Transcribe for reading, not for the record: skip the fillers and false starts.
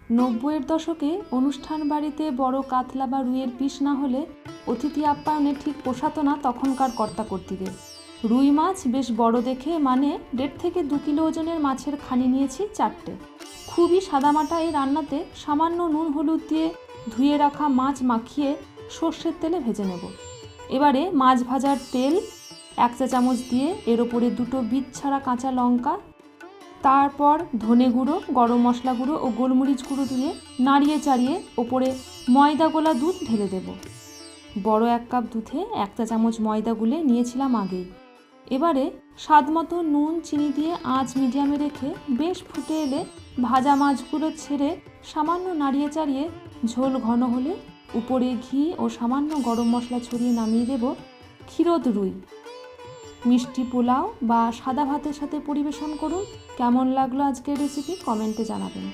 90-এর দশকে অনুষ্ঠান বাড়িতে বড় কাতলা বা রুইয়ের পিস না হলে অতিথি আপ্যায়নে ঠিক পোষাতো না তখনকার কর্তাকর্তীদের। রুই মাছ বেশ বড় দেখে 1.5 থেকে 2 কিলো ওজনের মাছের খানি নিয়েছি 4টে। খুবই সাদামাটা এই রান্নাতে সামান্য নুন হলুদ দিয়ে ধুয়ে রাখা মাছ মাখিয়ে সর্ষের তেলে ভেজে নেব। এবারে মাছ ভাজার তেল 1 চা চামচ দিয়ে এর ওপরে 2টো বীজ ছাড়া কাঁচা লঙ্কা, তারপর ধনে গুঁড়ো, গরম মশলা গুঁড়ো ও গোলমরিচ গুঁড়ো দিয়ে নাড়িয়ে চাড়িয়ে ওপরে ময়দা গোলা দুধ ঢেলে দেব। বড় 1 কাপ দুধে 1 চা চামচ ময়দা গুলে নিয়েছিলাম আগেই। এবারে স্বাদ মতো নুন চিনি দিয়ে আঁচ মিডিয়ামে রেখে বেশ ফুটে এলে ভাজা মাছগুলো ছেড়ে সামান্য নাড়িয়ে চাড়িয়ে ঝোল ঘন হলে উপরে ঘি ও সামান্য গরম মশলা ছড়িয়ে নামিয়ে দেব ক্ষীরোদ রুই। মিষ্টি পোলাও বা সাদা ভাতের সাথে পরিবেশন করুন। কেমন লাগলো আজকের রেসিপি কমেন্টে জানাবেন।